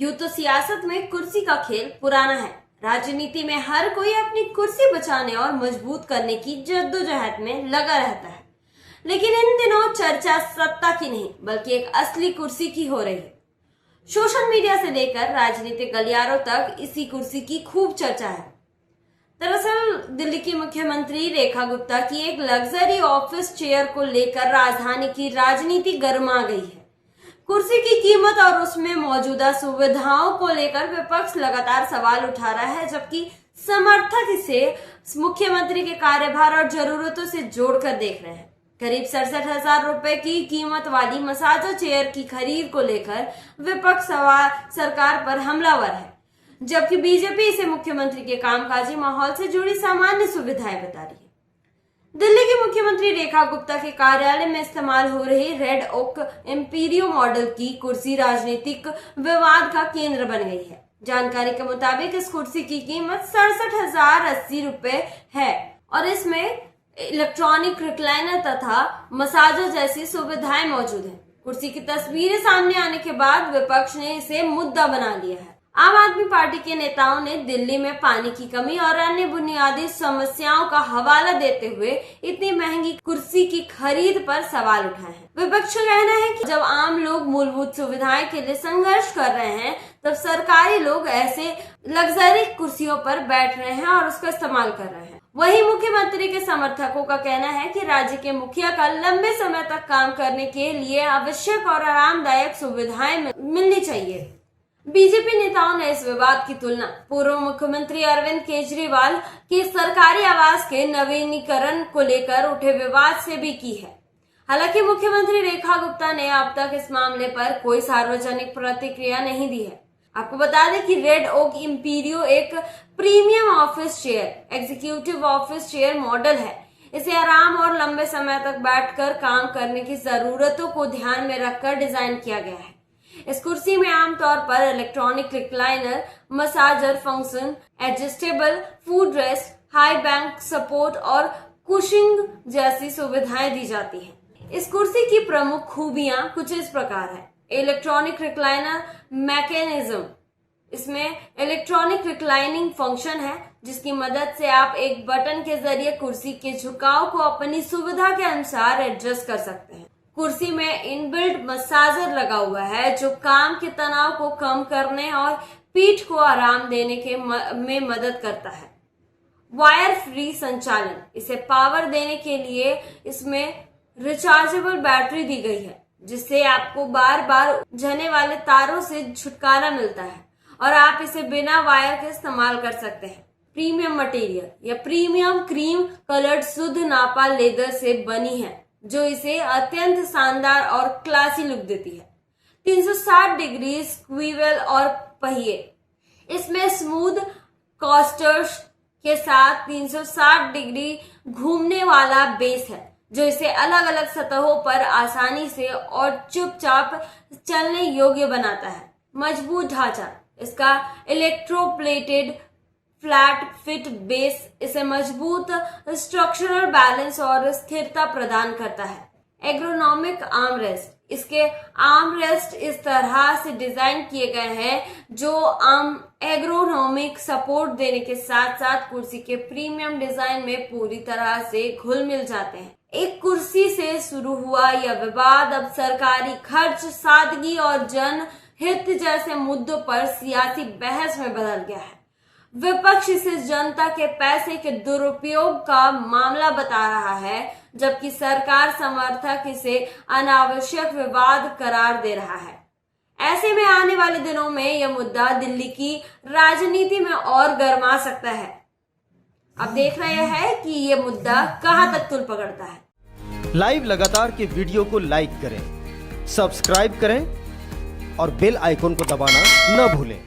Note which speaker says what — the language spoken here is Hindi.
Speaker 1: यूं तो सियासत में कुर्सी का खेल पुराना है। राजनीति में हर कोई अपनी कुर्सी बचाने और मजबूत करने की जद्दोजहद में लगा रहता है, लेकिन इन दिनों चर्चा सत्ता की नहीं बल्कि एक असली कुर्सी की हो रही है। सोशल मीडिया से लेकर राजनीतिक गलियारों तक इसी कुर्सी की खूब चर्चा है। दरअसल दिल्ली की मुख्यमंत्री रेखा गुप्ता की एक लग्जरी ऑफिस चेयर को लेकर राजधानी की राजनीति गर्मा गई है। कुर्सी की कीमत और उसमें मौजूदा सुविधाओं को लेकर विपक्ष लगातार सवाल उठा रहा है, जबकि समर्थक इसे मुख्यमंत्री के कार्यभार और जरूरतों से जोड़कर देख रहे हैं। करीब 67,000 रुपए की कीमत वाली मसाजा चेयर की खरीद को लेकर विपक्ष सरकार पर हमलावर है, जबकि बीजेपी इसे मुख्यमंत्री के कामकाजी माहौल से जुड़ी सामान्य सुविधाएं बता रही है। दिल्ली की मुख्यमंत्री रेखा गुप्ता के कार्यालय में इस्तेमाल हो रही रेड ओक एम्पीरियो मॉडल की कुर्सी राजनीतिक विवाद का केंद्र बन गई है। जानकारी के मुताबिक इस कुर्सी की कीमत 67,080 रुपए है और इसमें इलेक्ट्रॉनिक रिक्लाइनर तथा मसाजर जैसी सुविधाएं मौजूद हैं। कुर्सी की तस्वीरें सामने आने के बाद विपक्ष ने इसे मुद्दा बना लिया है। आम आदमी पार्टी के नेताओं ने दिल्ली में पानी की कमी और अन्य बुनियादी समस्याओं का हवाला देते हुए इतनी महंगी कुर्सी की खरीद पर सवाल उठाए हैं। विपक्ष का कहना है कि जब आम लोग मूलभूत सुविधाएं के लिए संघर्ष कर रहे हैं, तब सरकारी लोग ऐसे लग्जरी कुर्सियों पर बैठ रहे हैं और उसका इस्तेमाल कर रहे हैं। वहीं मुख्यमंत्री के समर्थकों का कहना है कि राज्य के मुखिया का लंबे समय तक काम करने के लिए आवश्यक और आरामदायक सुविधाएं मिलनी चाहिए। बीजेपी नेताओं ने इस विवाद की तुलना पूर्व मुख्यमंत्री अरविंद केजरीवाल के सरकारी आवास के नवीनीकरण को लेकर उठे विवाद से भी की है। हालांकि मुख्यमंत्री रेखा गुप्ता ने अब तक इस मामले पर कोई सार्वजनिक प्रतिक्रिया नहीं दी है। आपको बता दें कि रेड ओक इम्पीरियो एक premium office chair, executive office chair model है। इसे आराम और लंबे समय तक बैठकर काम करने की जरूरतों को ध्यान में रखकर डिजाइन किया गया है। इस कुर्सी में आमतौर पर electronic recliner, massager function, adjustable food rest, high bank support और कुशिंग जैसी सुविधाएं दी जाती हैं। इस कुर्सी की प्रमुख खूबियां कुछ इस प्रकार है। इलेक्ट्रॉनिक रिक्लाइनर मैकेनिज्म, इसमें इलेक्ट्रॉनिक रिक्लाइनिंग फंक्शन है जिसकी मदद से आप एक बटन के जरिए कुर्सी के झुकाव को अपनी सुविधा के अनुसार एडजस्ट कर सकते हैं। कुर्सी में इनबिल्ट मसाजर लगा हुआ है जो काम के तनाव को कम करने और पीठ को आराम देने में मदद करता है। वायर फ्री संचालन, इसे पावर देने के लिए इसमें रिचार्जेबल बैटरी दी गई है जिससे आपको बार बार उलझने वाले तारों से छुटकारा मिलता है और आप इसे बिना वायर के इस्तेमाल कर सकते हैं। प्रीमियम मटेरियल, यह प्रीमियम क्रीम कलर्ड शुद्ध नापा लेदर से बनी है जो इसे अत्यंत शानदार और क्लासी लुक देती है। 360 डिग्री स्क्वीवल और पहिए, इसमें स्मूथ कॉस्टर्स के साथ 360 डिग्री घूमने वाला बेस है जो इसे अलग अलग सतहों पर आसानी से और चुपचाप चलने योग्य बनाता है। मजबूत ढांचा, इसका इलेक्ट्रोप्लेटेड फ्लैट फिट बेस इसे मजबूत स्ट्रक्चरल बैलेंस और स्थिरता प्रदान करता है। एग्रोनॉमिक आर्मरेस्ट, इसके आर्मरेस्ट इस तरह से डिजाइन किए गए हैं जो एग्रोनॉमिक सपोर्ट देने के साथ साथ कुर्सी के प्रीमियम डिजाइन में पूरी तरह से घुल मिल जाते हैं। एक कुर्सी से शुरू हुआ यह विवाद अब सरकारी खर्च, सादगी और जनहित जैसे मुद्दों पर सियासी बहस में बदल गया है। विपक्ष इसे जनता के पैसे के दुरुपयोग का मामला बता रहा है, जबकि सरकार समर्थक इसे अनावश्यक विवाद करार दे रहा है। ऐसे में आने वाले दिनों में यह मुद्दा दिल्ली की राजनीति में और गर्मा सकता है। अब देखना यह है कि यह मुद्दा कहां तक तूल पकड़ता है।
Speaker 2: लाइव लगातार के वीडियो को लाइक करें, सब्सक्राइब करें और बेल आइकॉन को दबाना न भूलें।